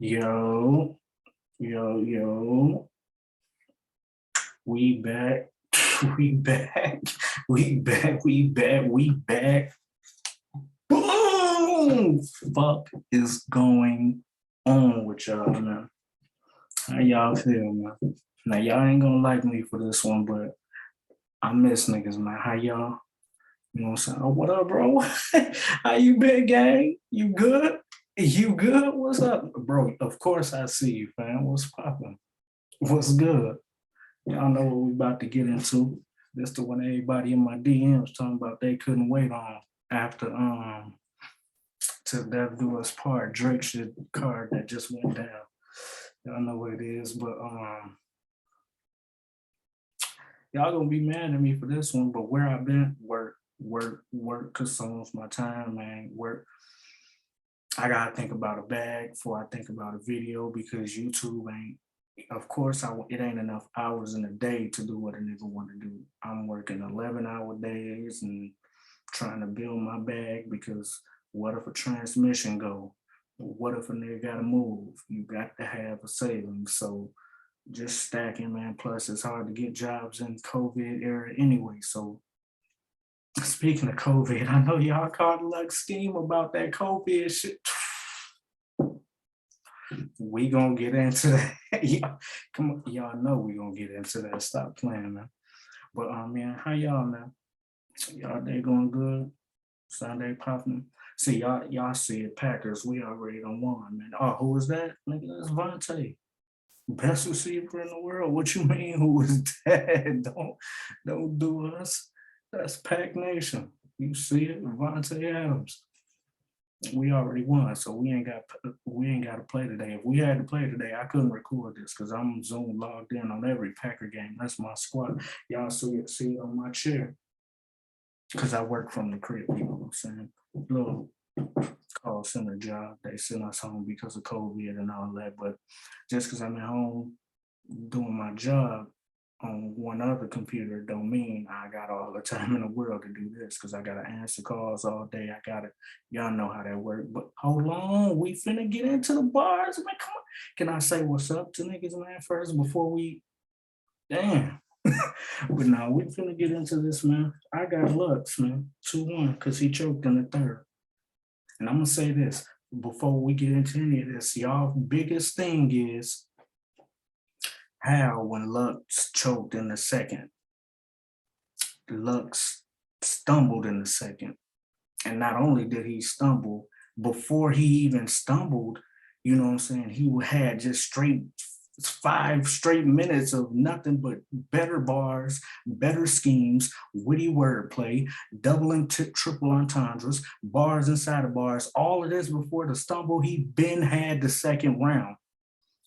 Yo, yo, we back, we back, we back. Boom! Fuck is going on with y'all, man? How y'all feel, man? Now, y'all ain't gonna like me for this one, but I miss niggas, man. How y'all? You know what I'm saying? Oh, what up, bro? How you been, gang? You good? You good? What's up, bro? Of course I see you, fam. What's poppin'? What's good? Y'all know what we about to get into. This the one everybody in my DMs talking about they couldn't wait on after to Death Do Us Part. Drake shit card that just went down. Y'all know what it is, but y'all gonna be mad at me for this one. But where I've been, work consumes my time, man. Work. I gotta think about a bag before I think about a video because YouTube ain't. Of course, it ain't enough hours in a day to do what a nigga want to do. I'm working 11-hour days and trying to build my bag because what if a transmission go? What if a nigga gotta move? You got to have a savings. So just stacking, man. Plus, it's hard to get jobs in COVID era anyway. So speaking of COVID, I know y'all caught Luck scheme about that COVID shit. We gonna get into that. Yeah, come on, y'all know we gonna get into that. Stop playing, man. But man, how y'all, man? Y'all day going good? Sunday popping. See y'all see it. Packers, we already done won, man. Oh, who was that? Nigga, that's Vontae. Best receiver in the world. What you mean? Who was that? Don't do us. That's Pack Nation. You see it, Vontae Adams. We already won, so we ain't got to play today. If we had to play today, I couldn't record this because I'm Zoom logged in on every Packer game. That's my squad. Y'all see it on my chair because I work from the crib. You know what I'm saying? Little call center job. They sent us home because of COVID and all that. But just because I'm at home doing my job on one other computer don't mean I got all the time in the world to do this because I gotta answer calls all day. Y'all know how that works. But hold on, we finna get into the bars, man. Come on. Can I say what's up to niggas, man, first before we damn. But now we finna get into this, man. I got Lux, man. 2-1, because he choked in the third. And I'm gonna say this before we get into any of this, y'all biggest thing is how when Lux choked in the second, Lux stumbled in the second. And not only did he stumble, before he even stumbled, you know what I'm saying, he had just 5 straight minutes of nothing but better bars, better schemes, witty wordplay, double and triple entendres, bars inside of bars, all of this before the stumble. He been had the second round.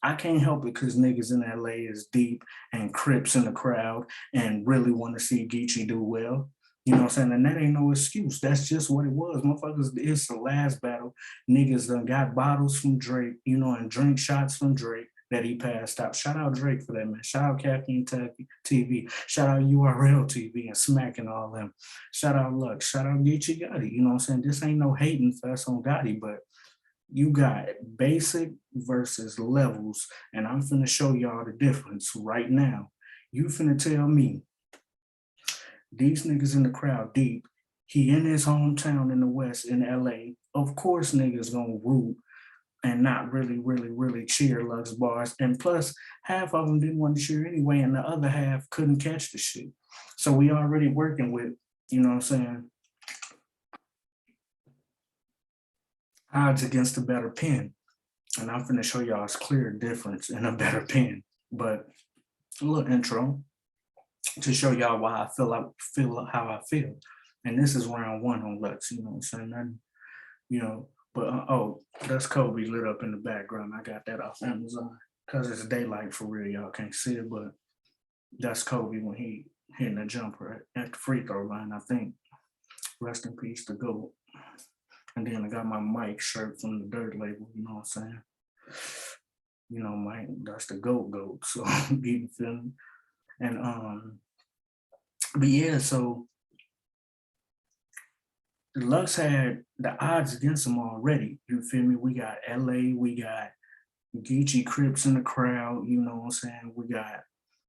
I can't help it because niggas in LA is deep and Crips in the crowd and really want to see Geechi do well. You know what I'm saying? And that ain't no excuse. That's just what it was. Motherfuckers, it's the last battle. Niggas done got bottles from Drake, you know, and drink shots from Drake that he passed out. Shout out Drake for that, man. Shout out Caffeine TV. Shout out URL TV and smacking all them. Shout out Lux. Shout out Geechi Gotti. You know what I'm saying? This ain't no hating fest on Gotti, but you got basic versus levels, and I'm finna show y'all the difference right now. You finna tell me these niggas in the crowd deep. He in his hometown in the West in LA. Of course, niggas gonna root and not really cheer Lux bars. And plus, half of them didn't want to cheer anyway, and the other half couldn't catch the shit. So we already working with, you know what I'm saying, odds against a better pen. And I'm finna show y'all a clear difference in a better pen. But a little intro to show y'all why I feel how I feel. And this is round 1 on Lux, you know what I'm saying? And, you know, but oh, that's Kobe lit up in the background. I got that off Amazon because it's daylight for real. Y'all can't see it, but that's Kobe when he hitting a jumper at the free throw line, I think. Rest in peace to GOAT. And then I got my Mike shirt from the Dirt label, you know what I'm saying? You know, Mike, that's the GOAT. So you feel me? And but yeah, so Lux had the odds against him already. You feel me? We got LA, we got Geechi Crips in the crowd, you know what I'm saying? We got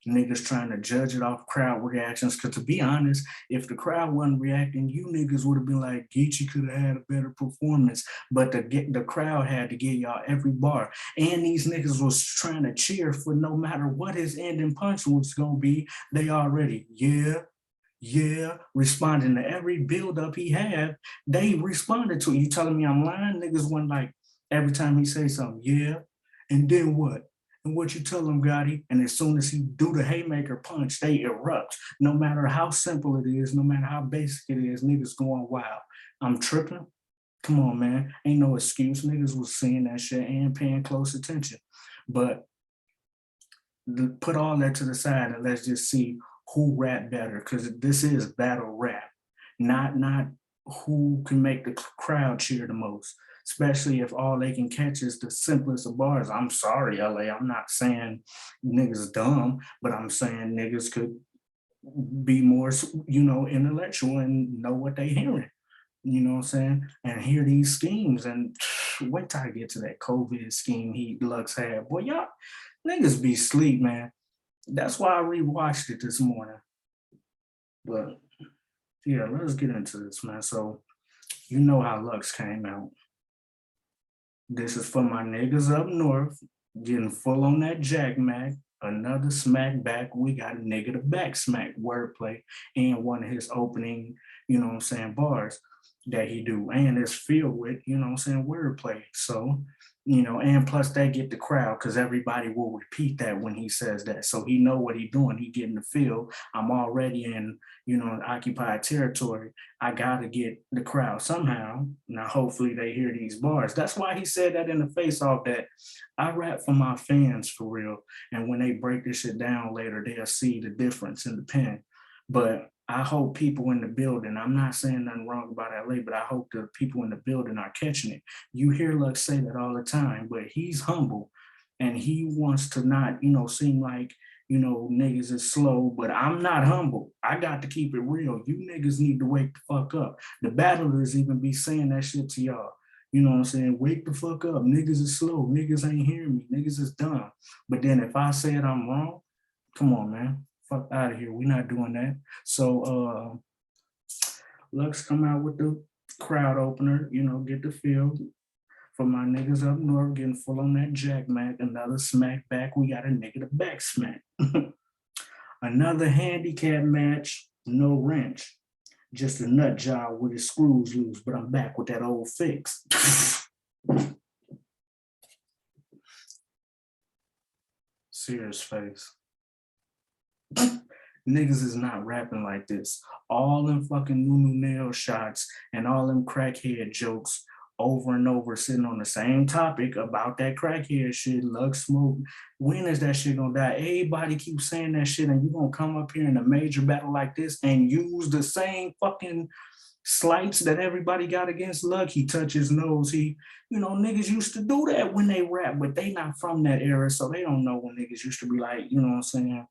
niggas trying to judge it off crowd reactions. Cause to be honest, if the crowd wasn't reacting, you niggas would have been like, Geechi could have had a better performance. But the crowd had to get y'all every bar. And these niggas was trying to cheer for no matter what his ending punch was gonna be, they already, yeah, responding to every build-up he had, they responded to it. You telling me I'm lying? Niggas went like every time he say something, yeah, and then what? And what you tell him, Gotti? And as soon as he do the haymaker punch, they erupt. No matter how simple it is, no matter how basic it is, niggas going wild. I'm tripping. Come on, man. Ain't no excuse. Niggas was seeing that shit and paying close attention. But put all that to the side and let's just see who rap better, because this is battle rap, not who can make the crowd cheer the most, especially if all they can catch is the simplest of bars. I'm sorry, LA, I'm not saying niggas dumb, but I'm saying niggas could be more, intellectual and know what they hearing. You know what I'm saying? And hear these schemes and wait till I get to that COVID scheme he Lux had. Boy, y'all niggas be sleep, man. That's why I rewatched it this morning. But yeah, let's get into this, man. So you know how Lux came out. This is for my niggas up north, getting full on that Jack Mac. Another smack back. We got a nigga to back smack wordplay and one of his opening, you know what I'm saying, bars that he do. And it's filled with, you know what I'm saying, wordplay. So, and plus they get the crowd because everybody will repeat that when he says that. So he know what he doing. He getting the feel. I'm already in, occupied territory. I gotta get the crowd somehow. Now hopefully they hear these bars. That's why he said that in the face off that I rap for my fans for real. And when they break this shit down later, they'll see the difference in the pen. But I hope people in the building, I'm not saying nothing wrong about LA, but I hope the people in the building are catching it. You hear Lux say that all the time, but he's humble and he wants to not, seem like, niggas is slow, but I'm not humble. I got to keep it real. You niggas need to wake the fuck up. The battlers even be saying that shit to y'all. You know what I'm saying? Wake the fuck up. Niggas is slow. Niggas ain't hearing me. Niggas is dumb. But then if I say it, I'm wrong. Come on, man. Fuck out of here. We're not doing that. So Lux come out with the crowd opener, get the feel for my niggas up north getting full on that Jack Mac. Another smack back. We got a nigga to back smack. Another handicap match, no wrench. Just a nut job with his screws loose, but I'm back with that old fix. Serious face. Niggas is not rapping like this. All them fucking new nail shots and all them crackhead jokes over and over sitting on the same topic about that crackhead shit, Lux Smoke. When is that shit gonna die? Everybody keeps saying that shit and you gonna come up here in a major battle like this and use the same fucking slights that everybody got against Luck. He touch his nose. Niggas used to do that when they rap, but they not from that era, so they don't know when niggas used to be like, you know what I'm saying?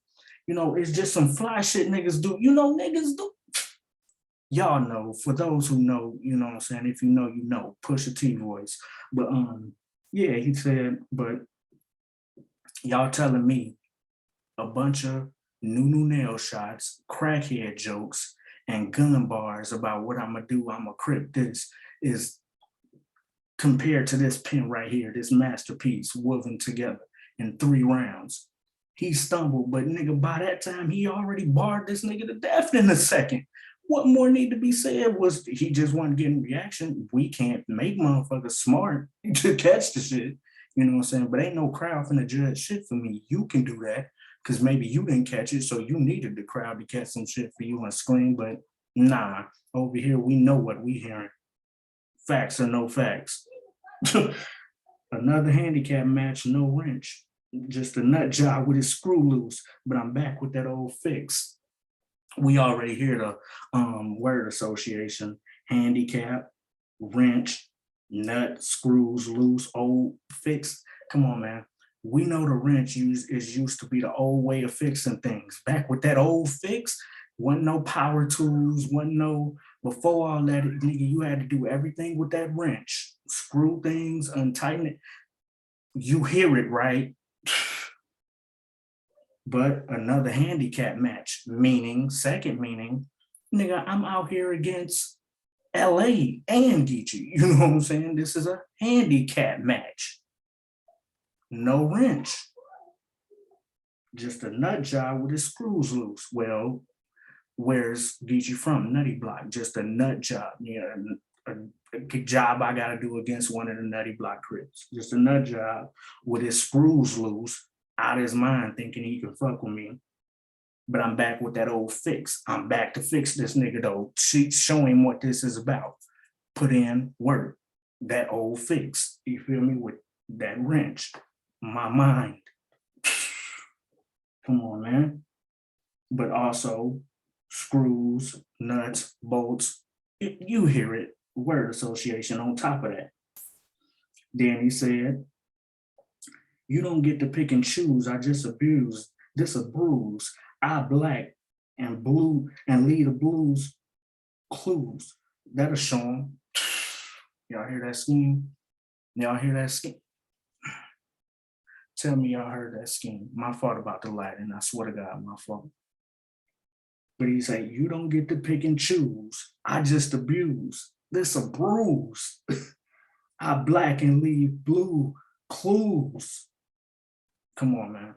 It's just some fly shit niggas do. Niggas do. Y'all know, for those who know, you know what I'm saying? If you know, you know, push a T voice. But yeah, he said, but y'all telling me a bunch of new nail shots, crackhead jokes, and gun bars about what I'm gonna do, I'm gonna crip this is compared to this pen right here, this masterpiece woven together in 3 rounds. He stumbled, but nigga, by that time, he already barred this nigga to death in a second. What more need to be said? Was he just wasn't getting reaction? We can't make motherfuckers smart to catch the shit. You know what I'm saying? But ain't no crowd finna judge shit for me. You can do that because maybe you didn't catch it, so you needed the crowd to catch some shit for you and scream. But nah, over here, we know what we hearing. Facts or no facts. Another handicap match, no wrench. Just a nut job with his screw loose, but I'm back with that old fix. We already hear the word association, handicap, wrench, nut, screws loose, old fix. Come on, man. We know the wrench is used to be the old way of fixing things. Back with that old fix, wasn't no power tools, wasn't no, before all that, nigga, you had to do everything with that wrench. Screw things, untighten it. You hear it, right? But another handicap match, meaning, second meaning, nigga, I'm out here against LA and Geechi. You know what I'm saying? This is a handicap match. No wrench. Just a nut job with his screws loose. Well, where's Geechi from? Nutty Block. Just a nut job. Yeah, a job I gotta do against one of the Nutty Block Crips. Just a nut job with his screws loose, out of his mind, thinking he can fuck with me. But I'm back with that old fix. I'm back to fix this nigga though. Show him what this is about. Put in work. That old fix. You feel me? With that wrench. My mind. Come on, man. But also screws, nuts, bolts. You hear it. Word association on top of that. Then he said, you don't get to pick and choose. I just abuse. This a bruise. I black and blue and lead the blues clues. That'll show them. Y'all hear that scheme? Y'all hear that scheme? Tell me y'all heard that scheme. My fault about the Latin. I swear to God, my fault. But he said, you don't get to pick and choose. I just abuse. This a bruise. I black and leave blue clues. Come on, man.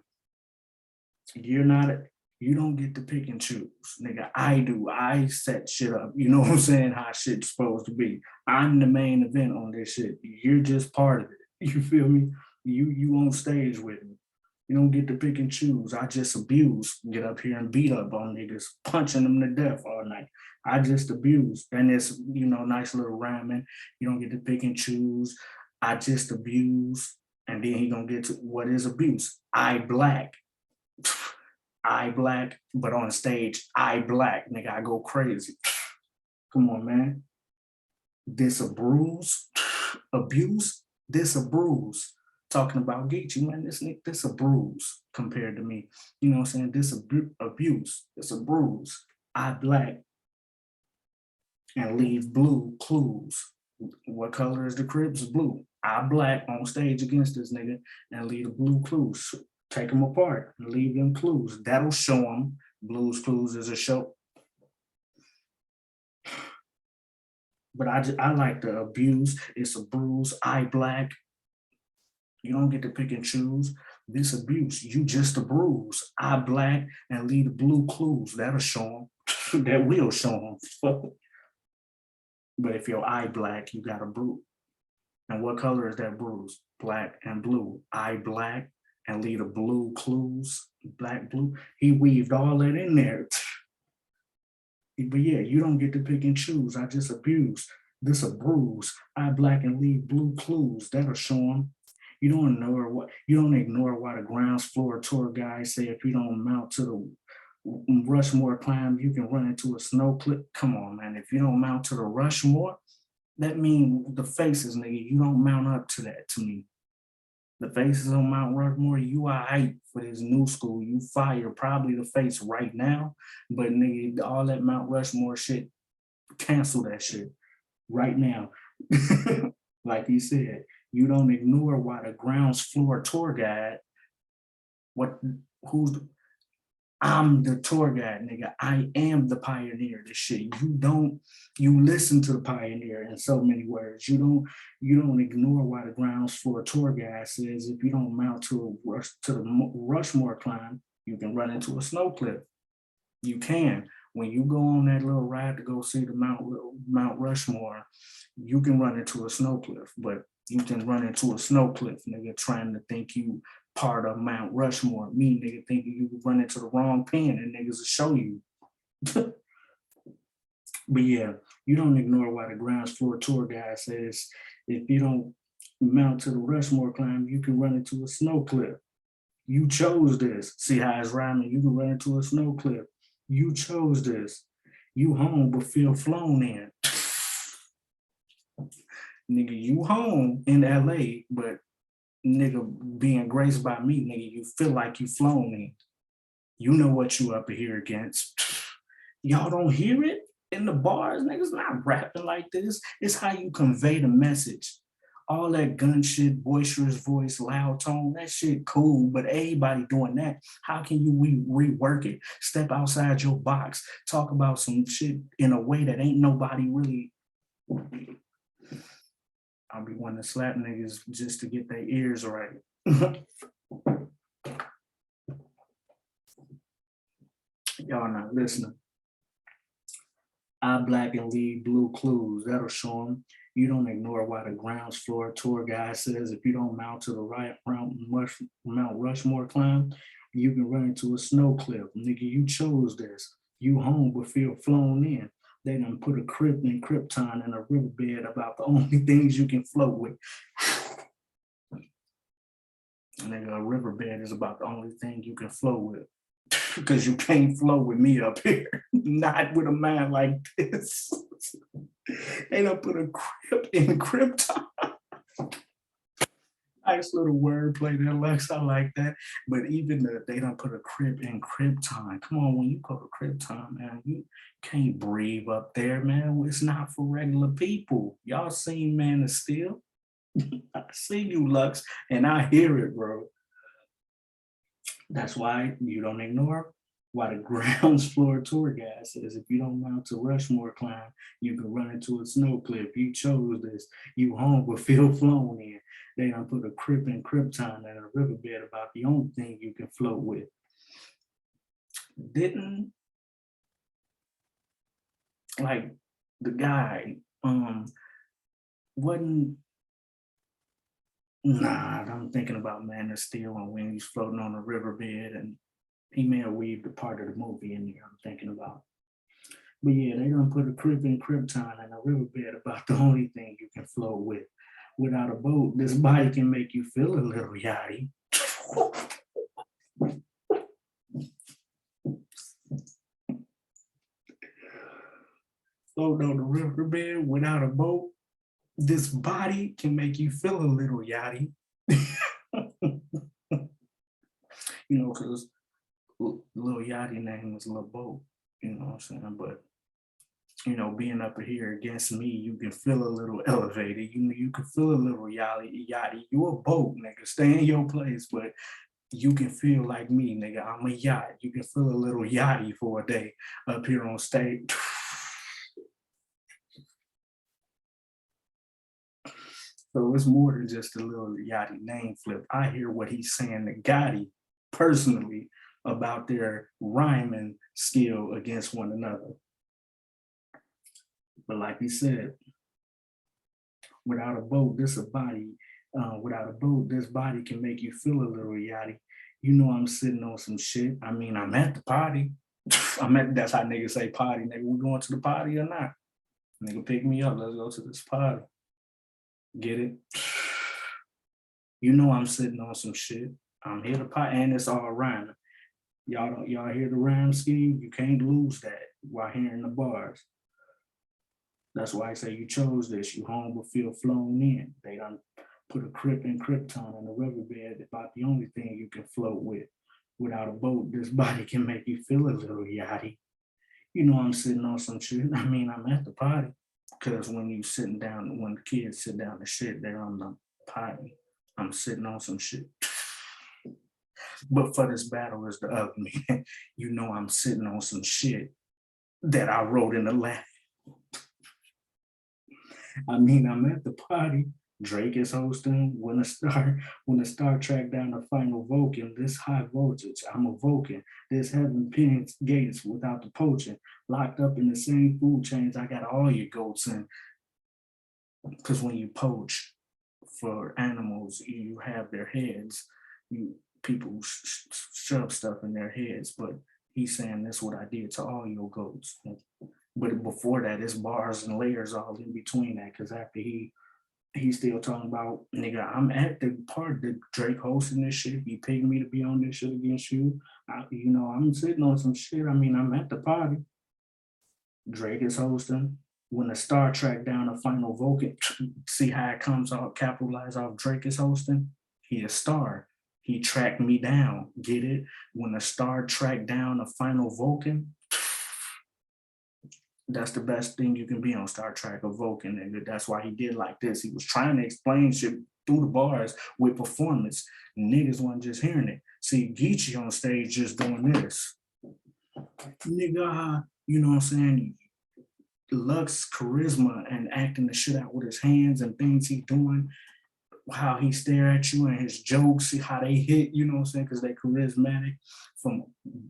You don't get to pick and choose. Nigga, I do. I set shit up. You know what I'm saying? How shit's supposed to be. I'm the main event on this shit. You're just part of it. You feel me? You on stage with me. You don't get to pick and choose. I just abuse. Get up here and beat up on niggas, punching them to death all night. I just abuse. And it's, nice little rhyming. You don't get to pick and choose. I just abuse. And then he gonna get to what is abuse. I black. I black, but on stage, I black. Nigga, I go crazy. Come on, man. This a bruise? Abuse? This a bruise. Talking about Geechi, man, this a bruise compared to me. You know what I'm saying? This abuse. It's a bruise. I black and leave blue clues. What color is the Crips? Blue. I black on stage against this nigga and leave the blue clues. Take them apart and leave them clues. That'll show them. Blues Clues is a show. But I like the abuse. It's a bruise. I black. You don't get to pick and choose. This abuse, you just a bruise. I black and leave the blue clues. That'll show them. That will show them. But if your eye black, you got a bruise. And what color is that bruise? Black and blue. I black and leave the blue clues. Black, blue. He weaved all that in there. But yeah, you don't get to pick and choose. I just abuse. This a bruise. I black and leave blue clues. That'll show them. You don't ignore why the grounds floor tour guys say if you don't mount to the Rushmore climb, you can run into a snow cliff. Come on, man. If you don't mount to the Rushmore, that means the faces, nigga, you don't mount up to that to me. The faces on Mount Rushmore, you are hype for this new school. You fire probably the face right now, but nigga, all that Mount Rushmore shit, cancel that shit right now. Like he said, you don't ignore why the grounds floor tour guide. I'm the tour guide, nigga. I am the pioneer. This shit. You listen to the pioneer in so many words. You don't ignore why the grounds floor tour guide says if you don't mount to the Rushmore climb, you can run into a snow cliff. You can. When you go on that little ride to go see the Mount Rushmore, you can run into a snow cliff, but you can run into a snow cliff, nigga, trying to think you part of Mount Rushmore. Me, nigga, thinking you would run into the wrong pen and niggas will show you. But yeah, you don't ignore why the grounds floor tour guide says if you don't mount to the Rushmore climb, you can run into a snow cliff. You chose this. See how it's rhyming? You can run into a snow cliff. You chose this. You home but feel flown in. Nigga, you home in LA, but nigga being graced by me, nigga, you feel like you flown in. You know what you up here against. Y'all don't hear it in the bars, niggas not rapping like this. It's how you convey the message All that gun shit, boisterous voice, loud tone, that shit cool, but everybody doing that. How can you rework it? Step outside your box, talk about some shit in a way that ain't nobody really. I'll be wanting to slap niggas just to get their ears right. Y'all not listening. I black and leave blue clues. That'll show them. You don't ignore why the grounds floor tour guide says if you don't mount to the right Mount Rushmore climb, you can run into a snow cliff. Nigga, you chose this. You home but feel flown in. They done put a crypt and krypton in a riverbed about the only things you can float with. Nigga, a riverbed is about the only thing you can float with. Because you can't flow with me up here. Not with a man like this. They done put a crypt in Krypton. Nice little wordplay there, Lex. I like that. But even they done put a crypt in Krypton. Come on, when you go to Krypton, man, you can't breathe up there, man. It's not for regular people. Y'all seen Man of Steel? I see you, Lux, and I hear it, bro. That's why you don't ignore why the grounds floor tour guide says if you don't mount to Rushmore climb, you can run into a snow cliff. You chose this. You home but feel flown in. They done put a crypt in Krypton and a riverbed about the only thing you can float with. Didn't like the guy wasn't. Nah, I'm thinking about Man of Steel and when he's floating on a riverbed, and he may have weaved a part of the movie in there. I'm thinking about. But yeah, they done put a crypt in Krypton and a riverbed about the only thing you can float with. Without a boat, this body can make you feel a little yachty. Floating on the riverbed without a boat, this body can make you feel a little yachty. You know, because Lil Yachty name was Lil Boat, you know what I'm saying? But, you know, being up here against me, you can feel a little elevated. You can feel a little yachty. You a boat, nigga. Stay in your place, but you can feel like me, nigga. I'm a yacht. You can feel a little yachty for a day up here on stage. So it's more than just a little Yachty name flip. I hear what he's saying to Gotti personally about their rhyming skill against one another. But like he said, without a boat, this body can make you feel a little yachty. You know I'm sitting on some shit. I mean, I'm at the party. That's how niggas say party. Nigga, we going to the party or not? Nigga, pick me up. Let's go to this party. Get it? You know I'm sitting on some shit. I'm here to party, and it's all rhyming. Y'all hear the rhyme scheme? You can't lose that while hearing the bars. That's why I say you chose this. You home but feel flown in. They done put a crypt in Krypton in the riverbed about the only thing you can float with. Without a boat, this body can make you feel a little yachty. You know I'm sitting on some shit. I mean, I'm at the party. Because when you sitting down, when the kids sit down to shit, they're on the party. I'm sitting on some shit. But for this battle is the ugly. You know I'm sitting on some shit that I wrote in the lab. I mean, I'm at the party. Drake is hosting. When the star track down the final Vulcan, this high voltage, I'm a Vulcan. This heaven pins gates without the poaching. Locked up in the same food chains, I got all your goats in. Because when you poach for animals, you have their heads. People shove stuff in their heads, but he's saying that's what I did to all your goats. But before that, it's bars and layers all in between that. Because after he's still talking about, nigga, I'm at the part that Drake hosting this shit. He paid me to be on this shit against you. I'm sitting on some shit. I mean, I'm at the party. Drake is hosting. When the Star Trek down the final Vulcan, see how it comes off, capitalize off Drake is hosting? He a star. He tracked me down. Get it? When the Star tracked down the final Vulcan, That's the best thing you can be on Star Trek, a Vulcan, and that's why he did like this. He was trying to explain shit through the bars with performance. Niggas wasn't just hearing it. See, Geechi on stage just doing this. Nigga, you know what I'm saying? Lux charisma and acting the shit out with his hands and things he doing, how he stare at you and his jokes, how they hit, you know what I'm saying? Because they charismatic from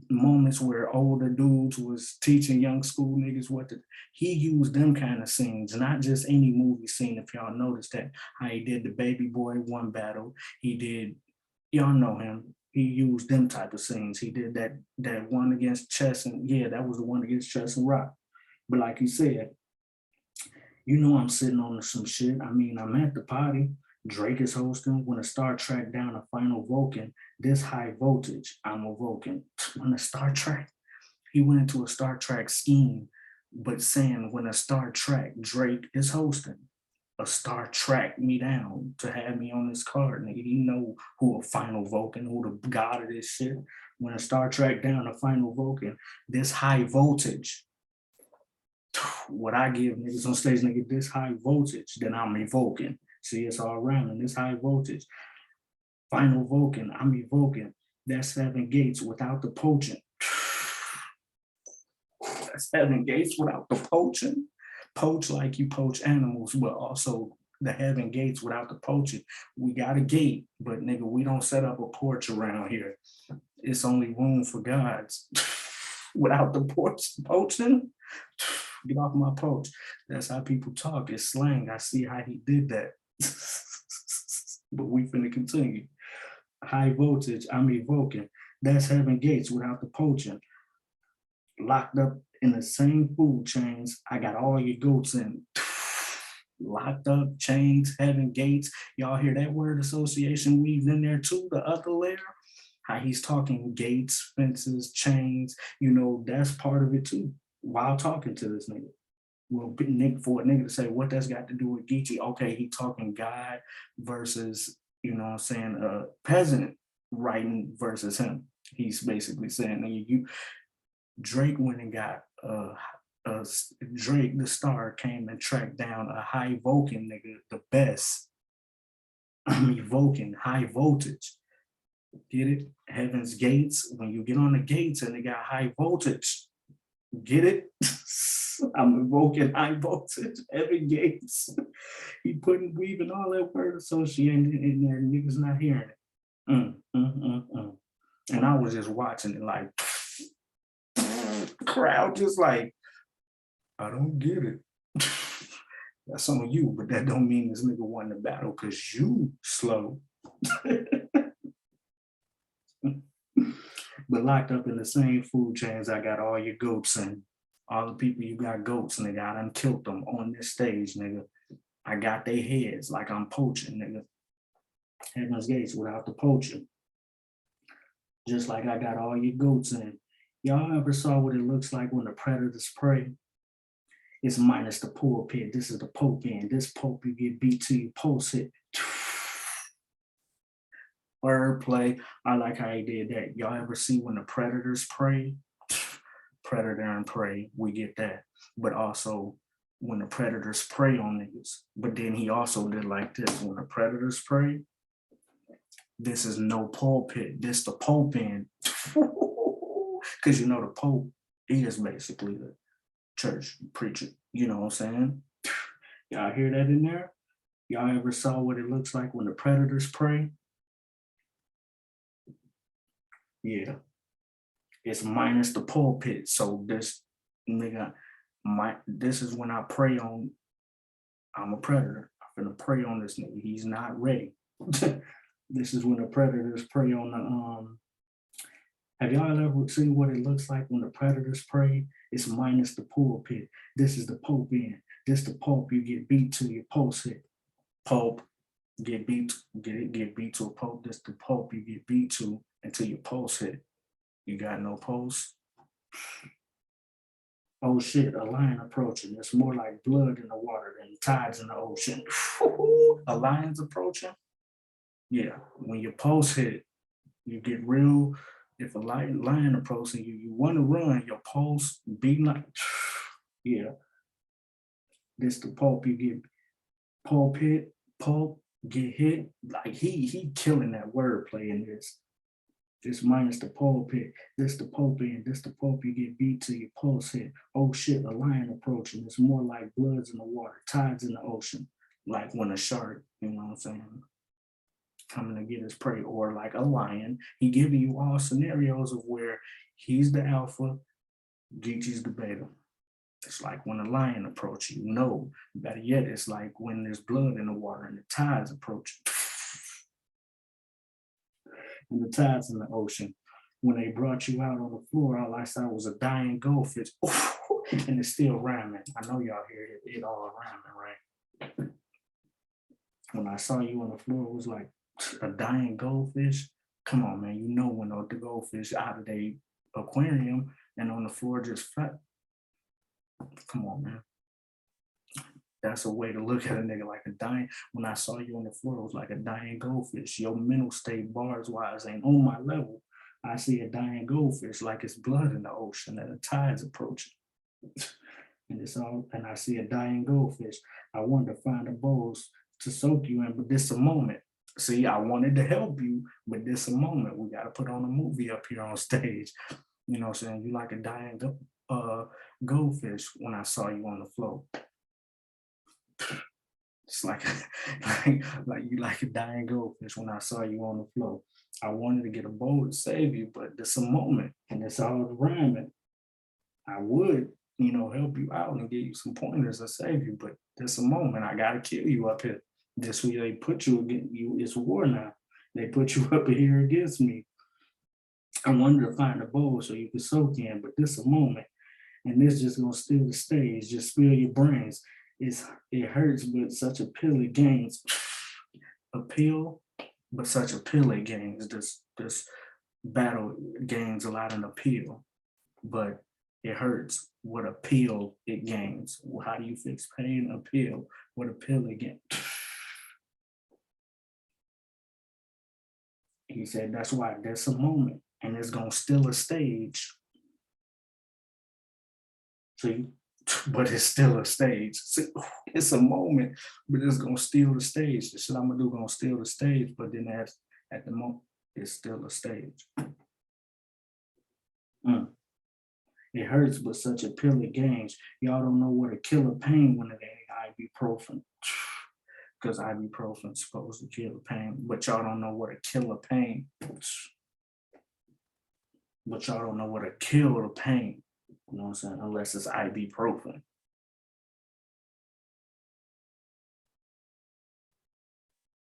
moments where older dudes was teaching young school niggas what to, he used them kind of scenes, not just any movie scene. If y'all noticed that, how he did the baby boy one battle, he did, y'all know him. He used them type of scenes. He did that one against Chess and yeah, that was the one against Chess and Rock. But like you said, you know I'm sitting on some shit. I mean, I'm at the party. Drake is hosting. When a Star Trek down a final Vulcan, this high voltage, I'm a Vulcan. When a Star Trek, he went into a Star Trek scheme, but saying when a Star Trek, Drake is hosting, a Star Trek me down to have me on this card. Nigga, you know who a final Vulcan, who the god of this shit. When a Star Trek down a final Vulcan, this high voltage, what I give niggas on stage, nigga, this high voltage, then I'm evoking. See, it's all around in this high voltage. Final Vulcan, I'm evoking. That's 7 gates without the poaching. That's 7 gates without the poaching. Poach like you poach animals, but also the 7 gates without the poaching. We got a gate, but nigga, we don't set up a porch around here. It's only room for gods. Without the porch poaching, get off my porch. That's how people talk. It's slang. I see how he did that. But we finna continue. High voltage, I'm evoking. That's 7 gates without the poaching. Locked up in the same food chains. I got all your goats in. Locked up, chains, 7 gates. Y'all hear that word association weaved in there too, the other layer? How he's talking gates, fences, chains, you know, that's part of it too, while talking to this nigga. Well, for a nigga to say what that's got to do with Geechi, okay, he talking God versus, you know what I'm saying, peasant writing versus him. He's basically saying, nigga, Drake went and got, Drake, the star, came and tracked down a high Vulcan nigga, the best. I'm evoking high voltage. Get it? Heaven's gates. When you get on the gates and they got high voltage, get it? I'm invoking high voltage, heaven gates. He putting weaving all that word associated in there, and niggas not hearing it. And I was just watching it like, crowd just like, I don't get it. That's on you, but that don't mean this nigga won the battle because you slow. But locked up in the same food chains, I got all your goats and all the people you got goats, nigga. I done killed them on this stage, nigga. I got their heads like I'm poaching, nigga. Heaven's gates without the poaching. Just like I got all your goats in. Y'all ever saw what it looks like when the predators prey? It's minus the pulpit. This is the pope end. This pope you get beat to your pulse hit. Wordplay. I like how he did that. Y'all ever see when the predators prey? Predator and prey, we get that. But also when the predators prey on niggas. But then he also did like this. When the predators prey, this is no pulpit. This the pope end. Because you know the pope, he is basically the church preacher. You know what I'm saying? Y'all hear that in there? Y'all ever saw what it looks like when the predators prey? Yeah, it's minus the pulpit. So this nigga, this is when I prey on, I'm a predator. I'm gonna prey on this nigga. He's not ready. This is when the predators prey on the, have y'all ever seen what it looks like when the predators prey? It's minus the pulpit. This is the pope end. This the pope you get beat to your pulse hit. Pope, get beat to a pope. This the pope you get beat to until your pulse hit. You got no pulse. Oh shit, a lion approaching. It's more like blood in the water than tides in the ocean. A lion's approaching? Yeah, when your pulse hit, you get real. If a lion approaching you, you want to run, your pulse beating like, Yeah, this the pulp you get pulpit, pulp, get hit. Like he killing that wordplay in this. Just minus the pulpit. This the pulp in, this the pulp you get beat to your pulse hit. Oh shit, a lion approaching. It's more like bloods in the water, tides in the ocean. Like when a shark, you know what I'm saying, coming to get his prey, or like a lion. He giving you all scenarios of where he's the alpha, Geechi's the beta. It's like when a lion approach you. No, better yet, it's like when there's blood in the water and the tides approach. And the tides in the ocean. When they brought you out on the floor, all I saw was a dying goldfish. And it's still rhyming. I know y'all hear it all rhyming, right? When I saw you on the floor, it was like a dying goldfish. Come on, man. You know when the goldfish out of the aquarium and on the floor just flat. Come on, man. That's a way to look at a nigga, like a dying. When I saw you on the floor, it was like a dying goldfish. Your mental state, bars wise, ain't on my level. I see a dying goldfish like it's blood in the ocean and the tide's approaching. And it's all, and I see a dying goldfish. I wanted to find the bowls to soak you in, but this a moment. See, I wanted to help you, but this a moment. We got to put on a movie up here on stage. You know what I'm saying? You like a dying goldfish when I saw you on the floor. It's like, like you like a dying goldfish when I saw you on the floor. I wanted to get a bowl to save you, but this a moment, and it's all rhyming. I would, help you out and give you some pointers to save you, but this a moment. I gotta kill you up here. This way they put you against you. It's war now. They put you up here against me. I wanted to find a bowl so you could soak in, but this a moment, and this just gonna steal the stage. Just spill your brains. It hurts, but such appeal it gains. Appeal, but such appeal it gains. This battle gains a lot of appeal, but it hurts. What appeal it gains? How do you fix pain? Appeal. What appeal it gains? He said that's why that's a moment, and it's gonna steal a stage. See, but it's still a stage. See, it's a moment, but it's gonna steal the stage. The shit I'm gonna do gonna steal the stage, but then at the moment, it's still a stage. Mm. It hurts, but such a pill it gains. Y'all don't know what a killer pain when it ain't ibuprofen. Because ibuprofen's supposed to kill the pain, but y'all don't know what a killer pain. But y'all don't know what a kill the pain. You know what I'm saying? Unless it's ibuprofen.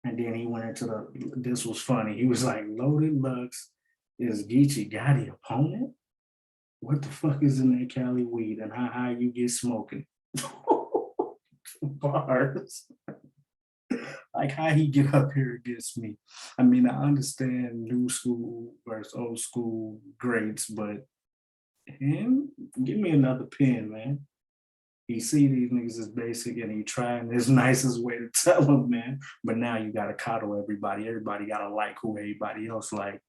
And then he went into this was funny. He was like, loaded Lux is Geechi Gotti opponent? What the fuck is in that Cali weed and how high you get smoking? Bars. Like how he get up here against me. I mean, I understand new school versus old school greats, but him, give me another pen, man. He see these niggas as basic and he trying his nicest way to tell them, man. But now you gotta coddle everybody. Everybody gotta like who everybody else like.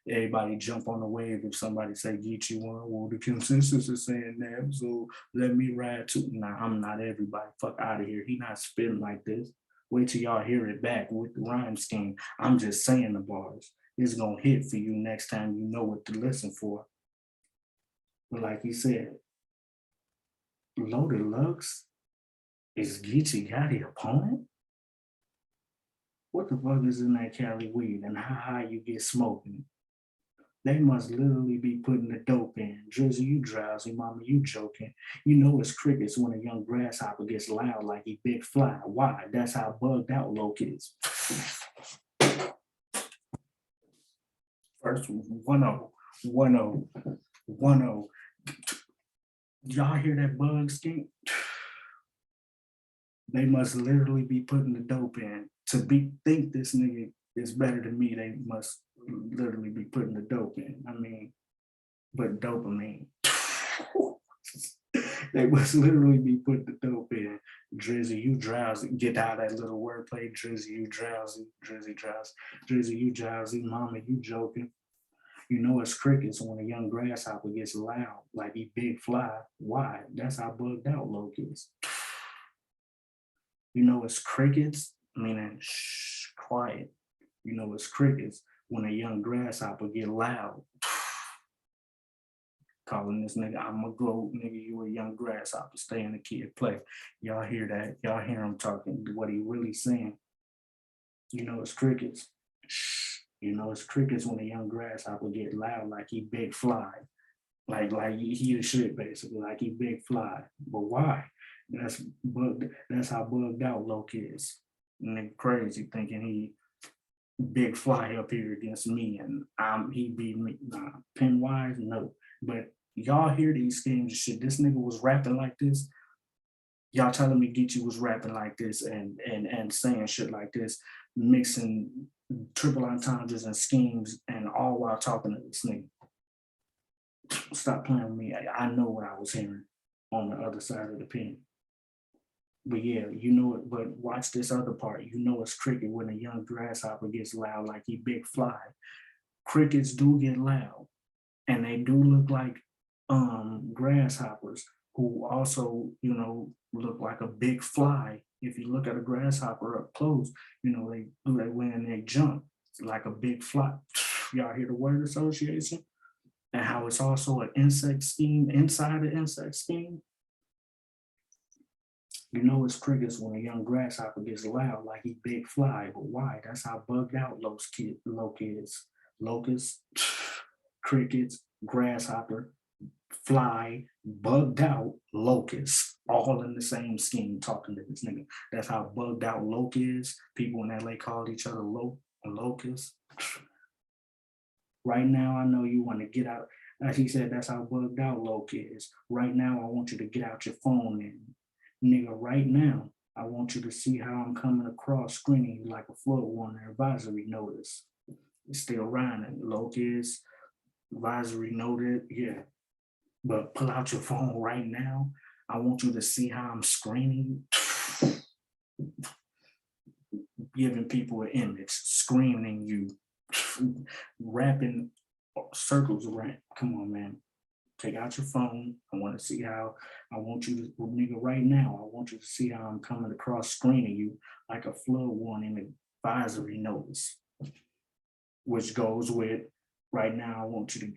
Everybody jump on the wave if somebody say Geechi one. Well, the consensus is saying that, so let me ride too. Nah, I'm not everybody. Fuck out of here. He not spitting like this. Wait till y'all hear it back with the rhyme scheme. I'm just saying the bars. It's gonna hit for you next time you know what to listen for. But like he said, Loaded Lux is Geechi Gotti opponent? What the fuck is in that Cali weed and how high you get smoking? They must literally be putting the dope in. Drizzy, you drowsy, mama, you joking. You know it's crickets when a young grasshopper gets loud like he big fly. Why? That's how bugged out Loke is. First 1-0, 1-0, 1-0. Y'all hear that bug skink? They must literally be putting the dope in. To think this nigga is better than me, they must literally be putting the dope in. I mean, but dopamine. They must literally be putting the dope in. Drizzy, you drowsy. Get out of that little wordplay. Drizzy, you drowsy. Drizzy drowsy. Drizzy, you drowsy. Mama, you joking. You know it's crickets when a young grasshopper gets loud, like he big fly. Why? That's how bugged out Loke is. You know it's crickets, meaning shh, quiet. You know it's crickets when a young grasshopper get loud. Calling this nigga, I'm a goat, nigga, you a young grasshopper, stay in the kid play. Y'all hear that? Y'all hear him talking, what he really saying. You know it's crickets. Shh. You know it's crickets when a young grasshopper get loud like he big fly. Like he the shit basically, like he big fly. But why? That's how bugged out Loke is. Nigga crazy thinking he big fly up here against me and he beat me. Nah, pen wise, no. But y'all hear these schemes and shit. This nigga was rapping like this. Y'all telling me Geechi was rapping like this and saying shit like this, mixing triple entendres and schemes, and all while talking to this nigga. Stop playing with me. I know what I was hearing on the other side of the pen. But yeah, you know it. But watch this other part. You know it's cricket when a young grasshopper gets loud like he big fly. Crickets do get loud, and they do look like grasshoppers who also, you know, look like a big fly. If you look at a grasshopper up close, you know, they do that when they jump like a big fly. Y'all hear the word association? And how it's also an insect scheme inside the insect scheme. You know it's crickets when a young grasshopper gets loud like he big fly, but why? That's how bugged out Loke is. Locusts, crickets, grasshopper, fly, bugged out, locust, all in the same scheme talking to this nigga. That's how bugged out Loke is. People in LA call each other locusts. Right now, I know you want to get out. As he said, that's how bugged out Loke is. Right now, I want you to get out your phone and nigga, right now, I want you to see how I'm coming across screening you like a flood warning advisory notice. It's still rhyming. Loke is advisory noted, yeah. But pull out your phone right now. I want you to see how I'm screening you. Giving people an image, screaming you, wrapping circles around. Come on, man. Take out your phone. I want to see how, I want you to, nigga, right now, I want you to see how I'm coming across screening you like a flood warning advisory notice, which goes with, right now, I want you to,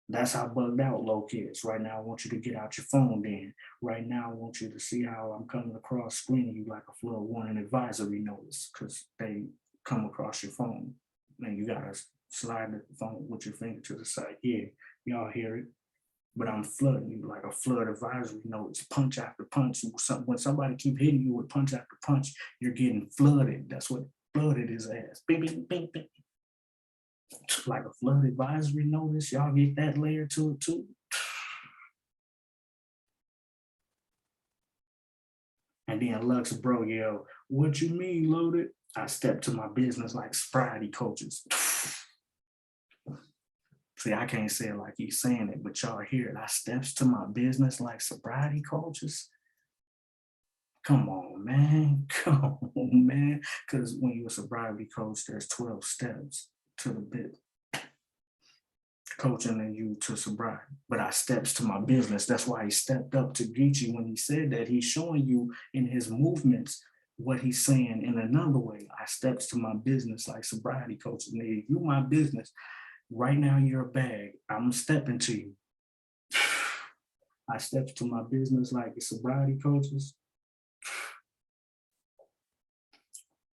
that's how bugged out Loke is. Right now, I want you to get out your phone then. Right now, I want you to see how I'm coming across screening you like a flood warning advisory notice, because they come across your phone. And you gotta slide the phone with your finger to the side. Yeah, y'all hear it. But I'm flooding you like a flood advisory notice, punch after punch. When somebody keep hitting you with punch after punch, you're getting flooded. That's what flooded is as. Bing, bing, bing, bing. Like a flood advisory notice. Y'all get that layer to it too. And then Lux, bro, yo, what you mean loaded? I step to my business like sobriety coaches. See, I can't say it like he's saying it, but y'all hear it. I steps to my business like sobriety coaches. Come on, man. Come on, man. Because when you're a sobriety coach, there's 12 steps to the bit. Coaching you to sobriety. But I steps to my business. That's why he stepped up to Geechi when he said that. He's showing you in his movements what he's saying in another way. I steps to my business like sobriety coaches. Nigga, you my business. Right now you're a bag. I'm stepping to you. I steps to my business like the sobriety coaches.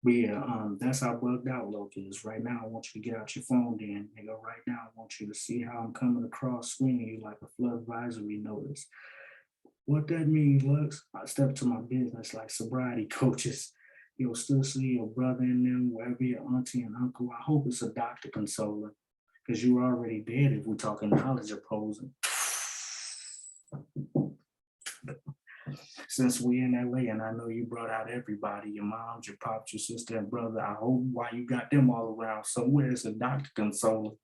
But yeah, that's how bugged out Loke is. Right now, I want you to get out your phone then, nigga. Right now, I want you to see how I'm coming across screening you like a flood advisory notice. What that means, Lux, I step to my business like sobriety coaches. You'll still see your brother in them, wherever your auntie and uncle. I hope it's a doctor consoler, because you're already dead if we're talking knowledge opposing. Since we in LA and I know you brought out everybody, your moms, your pops, your sister and brother, I hope why you got them all around somewhere it's a doctor consoler.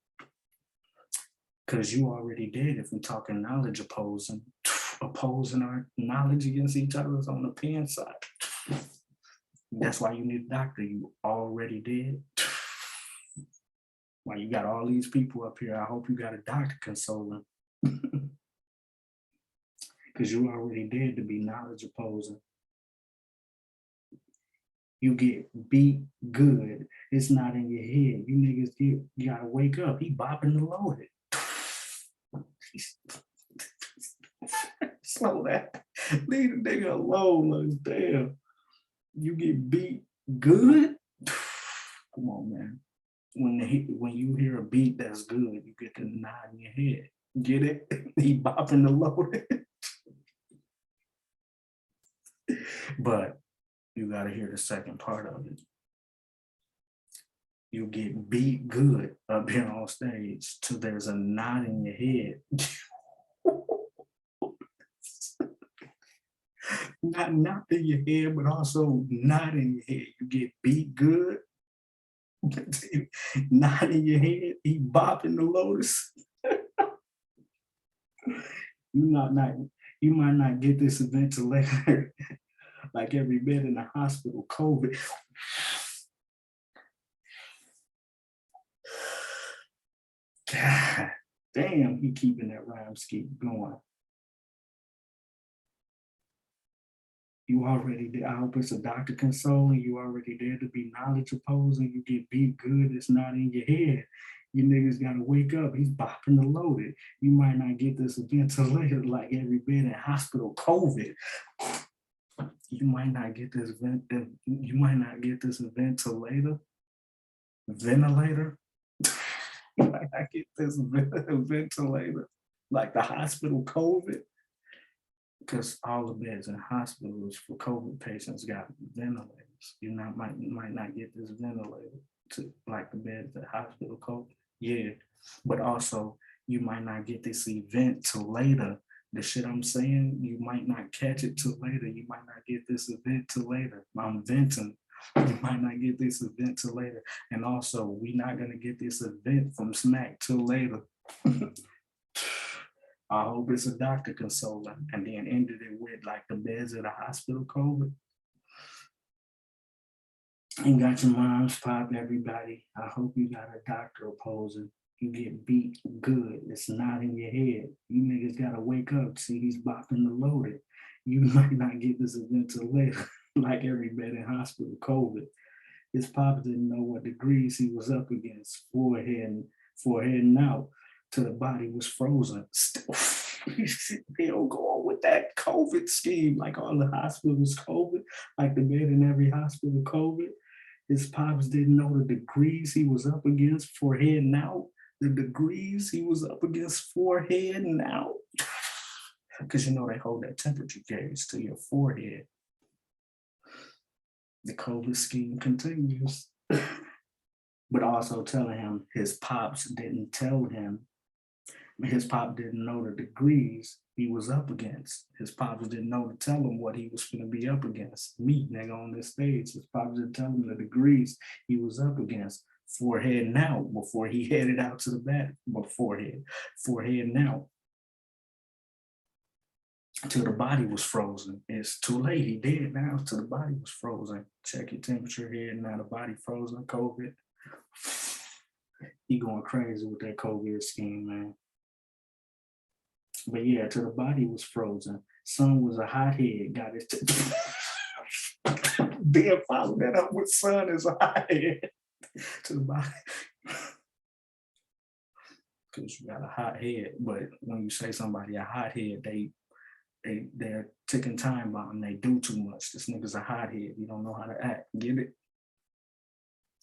Because you already did if we're talking knowledge opposing our knowledge against each other's on the pen side. That's why you need a doctor, you already did. Why you got all these people up here? I hope you got a doctor consoling. Because you already dead to be knowledge opposing. You get beat good. It's not in your head. You niggas, you gotta wake up. He bopping the loaded. Slow that. Leave the nigga alone. Like, damn. You get beat good. Come on, man. When you hear a beat that's good, you get the nod in your head. Get it? He bopping the loaded. But you got to hear the second part of it. You get beat good up here on stage till there's a knot in your head. Not in your head, but also not in your head. You get beat good. Not in your head. He bopping the lotus. You might not get this ventilator like every bed in the hospital, COVID. God damn, he keeping that rhyme scheme going. You already did. I hope it's a doctor consoling. You already there to be knowledge opposing. You get beat good. It's not in your head. You niggas gotta wake up. He's bopping the loaded. You might not get this ventilator like every bed in hospital, COVID. You might not get this you might not get this ventilator. Ventilator. You might not get this ventilator like the hospital COVID. Because all the beds in hospitals for COVID patients got ventilators. You might not get this ventilator to like the beds at hospital COVID. Yeah, but also you might not get this event till later. The shit I'm saying, you might not catch it till later. You might not get this event till later. I'm venting. You might not get this event till later. And also, we're not gonna get this event from Smack till later. I hope it's a doctor consoling, and then ended it with like the beds at the hospital COVID. You got your moms, pop, everybody. I hope you got a doctor opposing. You get beat good. It's not in your head. You niggas gotta wake up. See, he's bopping the loaded. You might not get this event till later, like every bed in hospital COVID. His pop didn't know what degrees he was up against. Forehead and out till the body was frozen. Still, they'll go on with that COVID scheme, like all the hospitals COVID, like the bed in every hospital COVID. His pops didn't know the degrees he was up against, forehead and out. The degrees he was up against, forehead and out. Because you know they hold that temperature gauge to your forehead. The COVID scheme continues. But also telling him his pops didn't tell him. His pop didn't know the degrees he was up against. His pops didn't know to tell him what he was going to be up against. Me, nigga, on this stage. His pops didn't tell him the degrees he was up against. Forehead now before he headed out to the back. Forehead now. Till the body was frozen. It's too late. He dead now. Till the body was frozen. Check your temperature here. Now the body frozen. COVID. He going crazy with that COVID scheme, man. But yeah, till the body was frozen. Son was a hothead. Got his. Then follow that up with son is a hothead. To the body. Because you got a hot head. But when you say somebody a hothead, they're ticking time bomb. They do too much. This nigga's a hothead. You don't know how to act. Get it?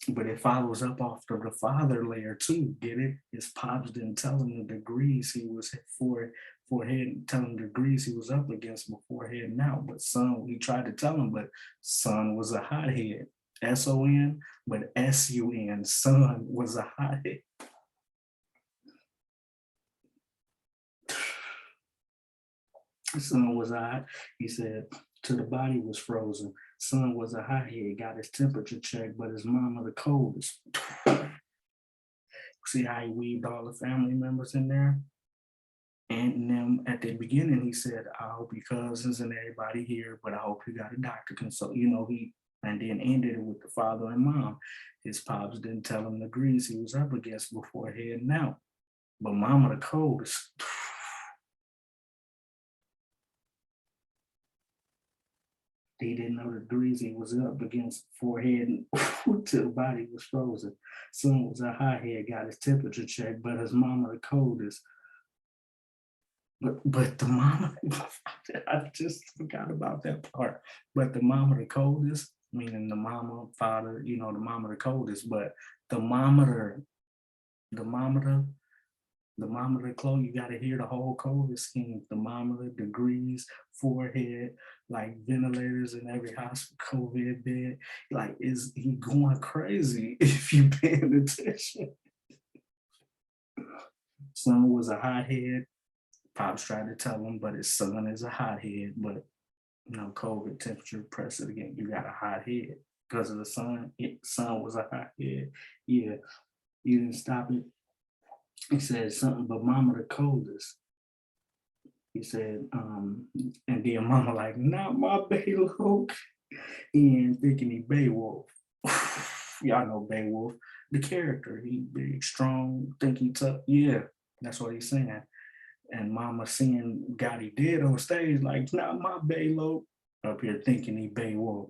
But it follows up off of the father layer too. Get it? His pops didn't tell him the degrees he was forehead, tell him the degrees he was up against before heading out. But son, he tried to tell him, but son was a hothead. S-O-N, but S-U-N, son was a hothead. Son was hot. He said, till the body was frozen. Son was a hothead, got his temperature checked, but his mama the coldest. See how he weaved all the family members in there? And then at the beginning, he said, I hope your cousins and everybody here, but I hope you got a doctor consult. You know, he and then ended it with the father and mom. His pops didn't tell him the grease he was up against before heading out. But mama the coldest. He didn't know the degrees he was up against forehead till the body was frozen. Son was a hothead, got his temperature checked, but his mama the coldest. But the mama, I just forgot about that part. But the mama the coldest, meaning the mama, father, the mama the coldest, but the mama the mama the monitor close, you got to hear the whole COVID scheme, the monitor, degrees, forehead, like ventilators in every hospital, COVID bed. Like, is he going crazy if you paying attention? Son was a hothead. Pops tried to tell him, but his son is a hothead. But COVID temperature press it again. You got a hot head because of the sun. Son was a hothead. Yeah, you didn't stop it. He said something, but mama the coldest. He said, and then mama like, not my Beowulf. And thinking he Beowulf. Y'all know Beowulf, the character. He big, strong, think he tough. Yeah, that's what he's saying. And mama seeing Gotti dead on stage, like, not my Beowulf. Up here thinking he Beowulf.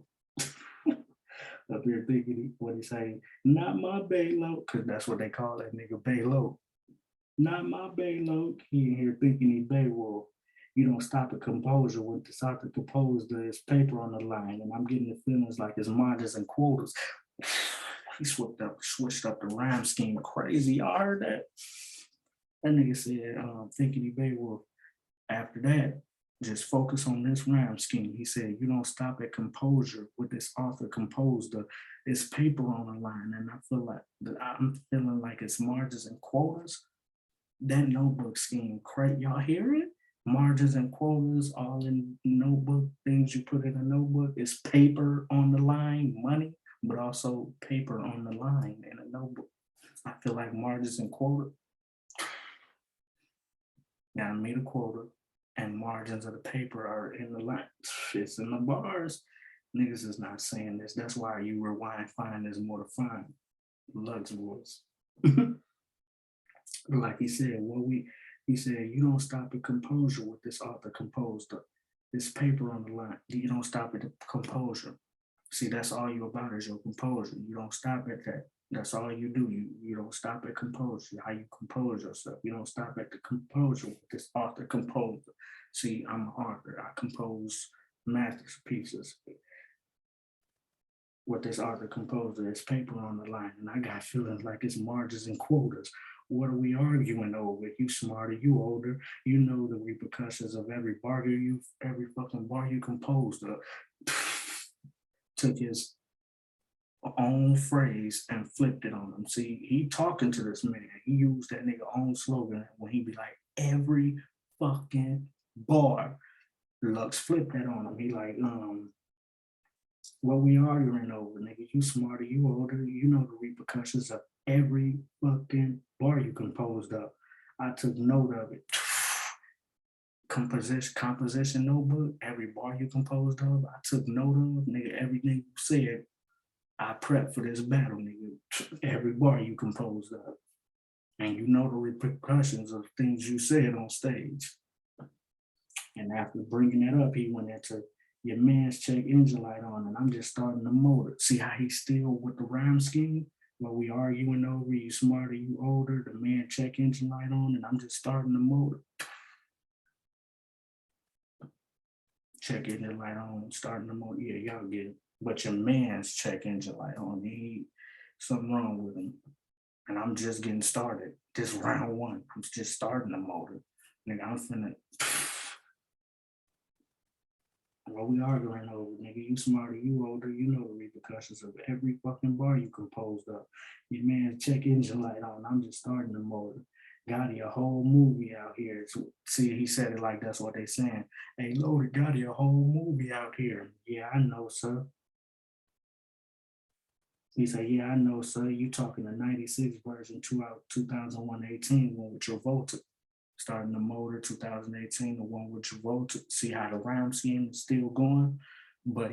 Up here thinking what he say, not my Beowulf, because that's what they call that nigga Beowulf. Not my Beowulf. He in here thinking he Beowulf. You don't stop at composure with the start to compose there's paper on the line, and I'm getting the feelings like his margins and quotas. He switched up the rhyme scheme crazy. Y'all heard that? That nigga said, thinking he Beowulf. After that, just focus on this rhyme scheme. He said, you don't stop at composure with this author composed this paper on the line. And I feel like I'm feeling like it's margins and quotas. That notebook scheme, y'all hear it? Margins and quotas all in notebook, things you put in a notebook is paper on the line, money, but also paper on the line in a notebook. I feel like margins and quota. Gotta meet a quota, and margins of the paper are in the line. It's in the bars. Niggas is not saying this. That's why you rewind, find there's more to find. Lux voice. Like he said, he said, you don't stop at composure with this author composed this paper on the line. You don't stop at the composure. See, that's all you about is your composure. You don't stop at that. That's all you do. You don't stop at composure. How you compose yourself. You don't stop at the composure with this author composer. See, I'm an author. I compose masterpieces. With this author composer, there's paper on the line, and I got feelings like it's margins and quotas. What are we arguing over? You smarter, you older, you know the repercussions of every fucking bar you composed of. Took his own phrase and flipped it on him. See, he talking to this man. He used that nigga own slogan when he be like, every fucking bar. Lux flipped that on him. He like, what we arguing over, nigga? You smarter, you older, you know the repercussions of every fucking bar you composed of. I took note of it. Composition notebook, every bar you composed of, I took note of, nigga, everything you said, I prepped for this battle, nigga. Every bar you composed of. And you know the repercussions of things you said on stage. And after bringing that up, he went into your man's check engine light on, and I'm just starting the motor. See how he's still with the rhyme scheme? While we arguing over you smarter, you older, the man check engine light on, and I'm just starting the motor. Check engine light on, starting the motor. Yeah, y'all get it. But your man's check engine light on, something wrong with him. And I'm just getting started. This round one, I'm just starting the motor. Nigga, I'm finna. What we arguing over, nigga? You smarter, you older, you know the repercussions of every fucking bar you composed of. Your man check engine light on. I'm just starting the motor. Gotti a whole movie out here. See, he said it like that's what they saying. Hey, Lord, Gotti a whole movie out here. Yeah, I know, sir. He said, yeah, I know, sir. You talking the 96 version 2001-18 one with Travolta. Starting the motor 2018, the one with Travolta. See how the rhyme scheme is still going, but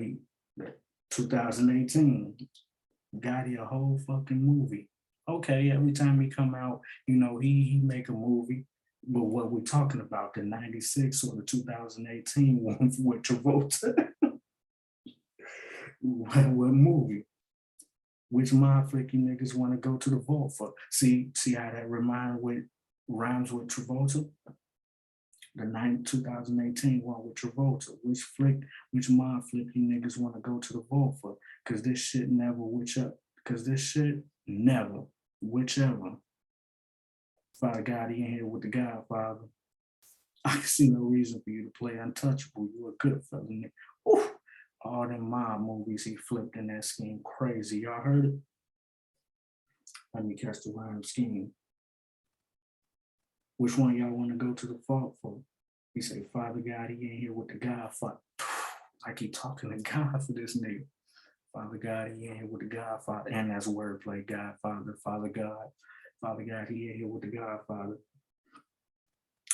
2018. Gotti a whole fucking movie. Okay, every time he come out, he make a movie. But what we're talking about, the 96 or the 2018 one with Travolta, what movie? Which mind flick you niggas want to go to the vault for? See how that rhymes with Travolta? The 2018 one with Travolta. Which mind flick you niggas want to go to the vault for? Because this shit never witch up. Because this shit never, whichever. Father God, he in here with the Godfather. I can see no reason for you to play untouchable. You a good fella, nigga. Ooh, all them mob movies he flipped in that scheme, crazy. Y'all heard it? Let me catch the rhyme scheme. Which one y'all want to go to the fault for? He say, Father God, he in here with the Godfather. I keep talking to God for this nigga. Father God, he in here with the Godfather. And that's wordplay, Godfather, Father God. Father God, he in here with the Godfather.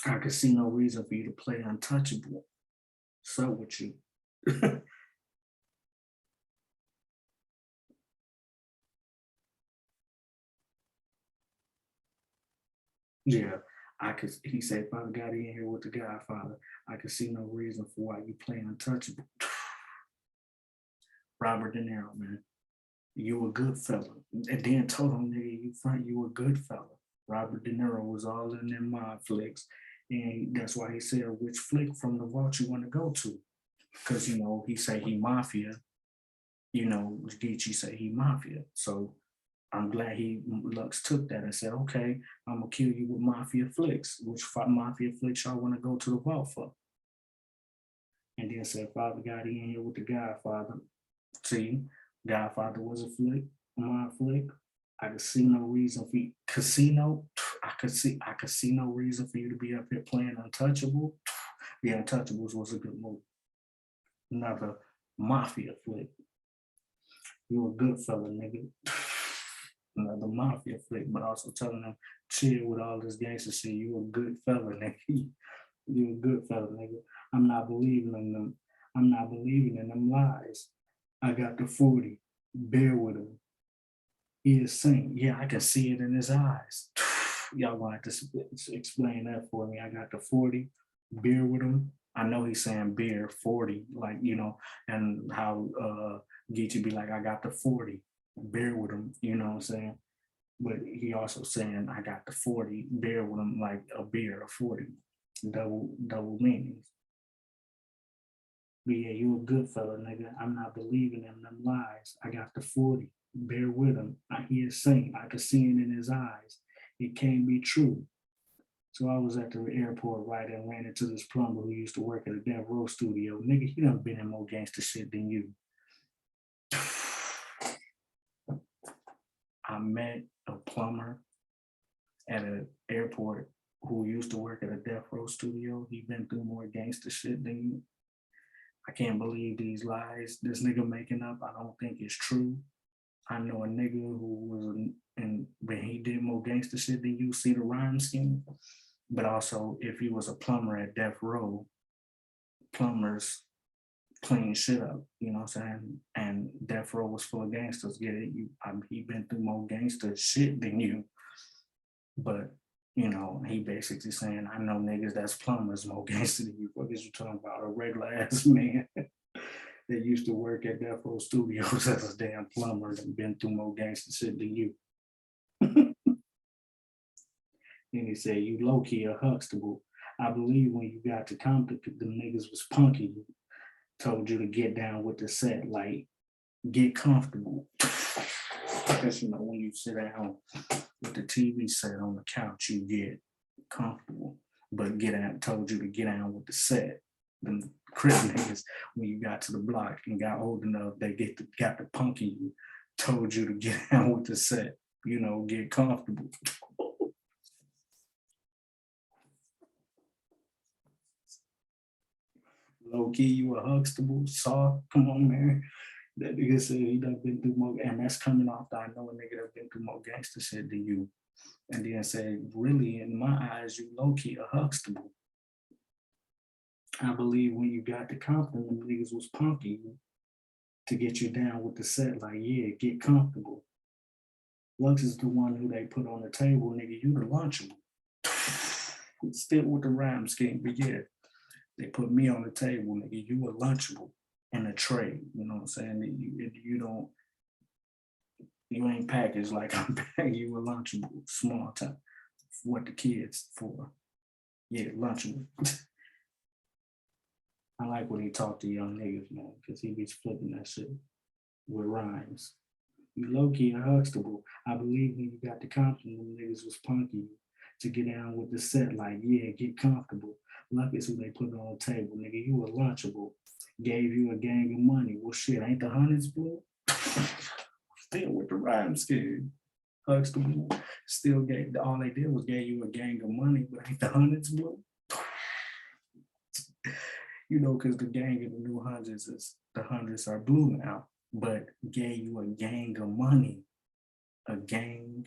I could see no reason for you to play untouchable. So with you. Yeah, he said, Father God, he in here with the Godfather. I could see no reason for why you play untouchable. Robert De Niro, man. You a good fella. And then told him, nigga, you a good fella. Robert De Niro was all in them mob flicks. And that's why he said, which flick from the vault you want to go to? Because, he say he mafia. Geechi say he mafia. So I'm glad Lux took that and said, okay, I'm going to kill you with mafia flicks. Which mafia flicks y'all want to go to the vault for? And then said, Father God, he in here with the Godfather. See, Godfather was a flick, my flick. I could see no reason for you. Casino. I could see no reason for you to be up here playing Untouchable. The Untouchables was a good movie. Another mafia flick. You a good fella, nigga. Another mafia flick, but also telling them chill with all this gangster shit. You a good fella, nigga. You a good fella, nigga. I'm not believing in them. I'm not believing in them lies. I got the 40. Bear with him. He is saying, yeah, I can see it in his eyes. Y'all gonna have to explain that for me. I got the 40. Beer with him. I know he's saying beer 40, like, and how Geechi be like, I got the 40. Beer with him, you know what I'm saying? But he also saying, I got the 40. Beer with him, like a beer, a 40. Double meanings. But yeah, you a good fella, nigga. I'm not believing in them lies. I got the 40. Bear with him. I hear sing. I could see it in his eyes. It can't be true. So I was at the airport, right, and ran into this plumber who used to work at a Death Row studio. Nigga, he done been in more gangster shit than you. I met a plumber at an airport who used to work at a Death Row studio. He been through more gangster shit than you. I can't believe these lies this nigga making up. I don't think it's true. I know a nigga who was when he did more gangster shit than you. See the rhyme scheme? But also, if he was a plumber at Death Row, plumbers clean shit up, you know what I'm saying? And Death Row was full of gangsters. Get it? He been through more gangster shit than you. But, he basically saying, I know niggas that's plumbers more gangster than you. What is you talking about? A regular ass man that used to work at Death Row Studios as a damn plumber and been through more gangster shit than you. Then he said, you low-key a Huxtable. I believe when you got to Compton, the niggas was punky. Told you to get down with the set, like, get comfortable. Because, when you sit down with the TV set on the couch, you get comfortable. But told you to get down with the set. Them crip niggas, when you got to the block and got old enough, they got the punky you. Told you to get down with the set, get comfortable. Low key, you a Huxtable, soft. Come on, man. That nigga said he done been through more, and that's coming off that I know a nigga that been through more gangster shit than you. And then said, really, in my eyes, you low key a Huxtable. I believe when you got to Compton, them niggas was punky. to get you down with the set, like, yeah, get comfortable. Lux is the one who they put on the table, nigga, you the lunchable. Still with the rhyme scheme, but yeah, they put me on the table, nigga, you a lunchable in a tray, you know what I'm saying? You don't, you ain't packaged like I'm packaged, you a lunchable, small time, what the kids for. Yeah, lunchable. I like when he talk to young niggas, man, because he be flipping that shit with rhymes. You low key and Huxtable. I believe when you got the confidence, them niggas was punky to get down with the set. Like, yeah, get comfortable. Luck is who they put on the table, nigga. You were lunchable. Gave you a gang of money. Well, shit, ain't the hundreds blue? Still with the rhyme scheme. Huxtable still gave, all they did was gave you a gang of money, but ain't the hundreds blue? You know, because the gang of the new hundreds is the hundreds are blue now, but gave you a gang of money, a gang.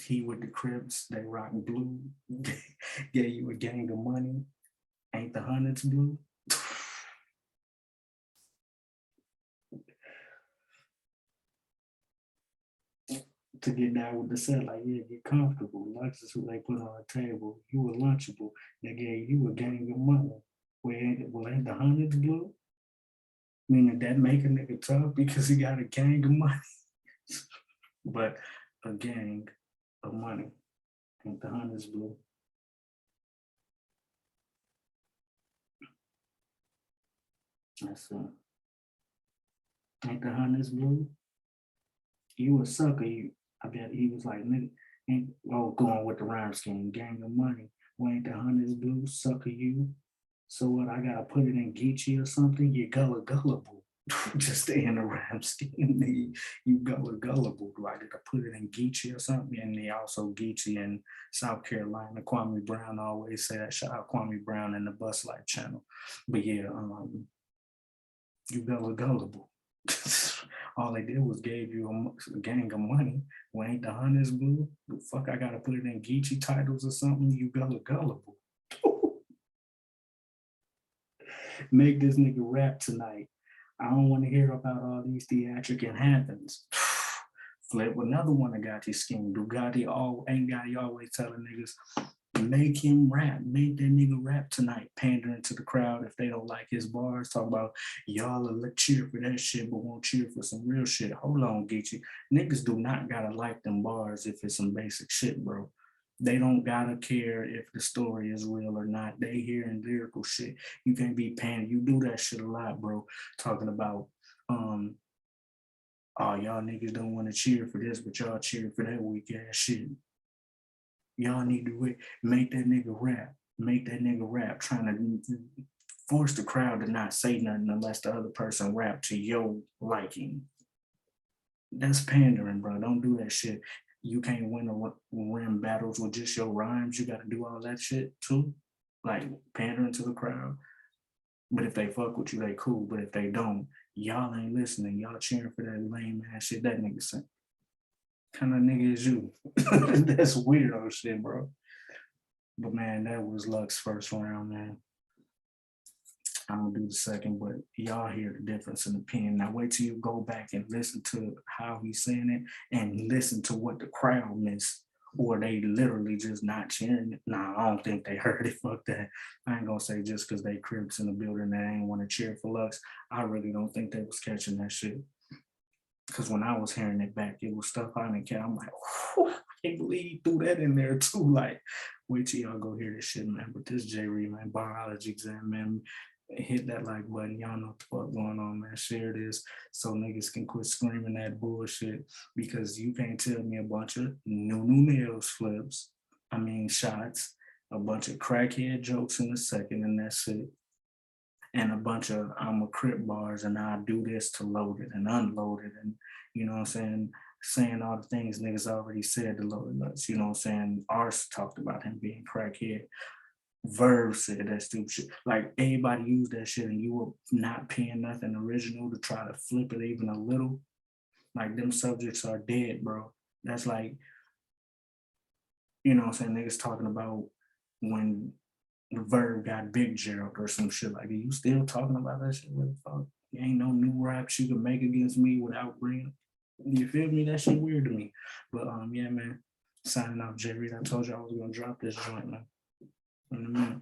He with the Crips, they rock blue. Gave you a gang of money. Ain't the hundreds blue? To get down with the set, like, yeah, get comfortable. Lunch is who they put on the table. You were lunchable. They gave you a gang of money. Well, ain't the hundreds blue? Meaning that make a nigga tough because he got a gang of money. But a gang of money. Ain't the hundreds blue? That's ain't the hundreds blue? You a sucker. You, I bet he was like, nigga, ain't going with the rhyme scheme, gang of money. Well, ain't the hundreds blue? Sucker you. So what? I gotta put it in Geechi or something? You gullible. Just stay in the rhyme scheme, nigga. You gullible. Do I get to put it in Geechi or something? And they also Geechi in South Carolina. Kwame Brown always say that. Shout out Kwame Brown in the Bus Life channel. But yeah, you gullible. All they did was gave you a gang of money. Well, ain't the hundreds blue? The fuck, I gotta put it in Geechi titles or something? You gullible. Make this nigga rap tonight. I don't want to hear about all these theatric happens. Flip another one of Gotti's scheme. Bugatti all ain't Gotti always telling niggas, make him rap, make that nigga rap tonight, pandering to the crowd if they don't like his bars. Talk about y'all will cheer for that shit, but won't cheer for some real shit. Hold on, Geechi. Niggas do not gotta like them bars if it's some basic shit, bro. They don't gotta care if the story is real or not. They hearing lyrical shit. You can't be panicked. You do that shit a lot, bro. Talking about oh, y'all niggas don't want to cheer for this, but y'all cheer for that weak ass shit. Y'all need to make that nigga rap. Make that nigga rap, trying to force the crowd to not say nothing unless the other person rap to your liking. That's pandering, bro. Don't do that shit. You can't win battles with just your rhymes. You got to do all that shit too, like pandering to the crowd. But if they fuck with you, they cool. But if they don't, y'all ain't listening. Y'all cheering for that lame ass shit that nigga said. Kind of nigga is you? That's weirdo shit, bro. But man, that was Luck's first round, man. I'm gonna do the second, but y'all hear the difference in opinion. Now wait till you go back and listen to how he's saying it and listen to what the crowd missed. Or they literally just not cheering it. Nah, I don't think they heard it. Fuck that. I ain't gonna say just because they Crips in the building that ain't want to cheer for Lux. I really don't think they was catching that shit. Because when I was hearing it back, it was stuff I didn't care. I'm like, I can't believe he threw that in there too. Like, wait till y'all go hear this shit, man. But this J Reed, man, Bar-Ology exam, man. Hit that like button. Y'all know what the fuck going on, man. Share this so niggas can quit screaming that bullshit because you can't tell me a bunch of new nails flips. I mean shots, a bunch of crackhead jokes in the second, and that's it. And a bunch of I'm a crip bars and I do this to load it and unload it and you know what I'm saying all the things niggas already said to load it nuts. You know what I'm saying? Ars talked about him being crackhead. Verb said that stupid shit. Like everybody used that shit and you were not paying nothing original to try to flip it even a little. Like them subjects are dead, bro. That's like, you know what I'm saying? Niggas talking about when the Verb got Big Gerald or some shit like that. You still talking about that shit? What the fuck? ain't no new raps you can make against me without bringing. You feel me? That shit weird to me. But yeah, man. Signing off, Jerry. I told you I was gonna drop this joint, man. In a minute.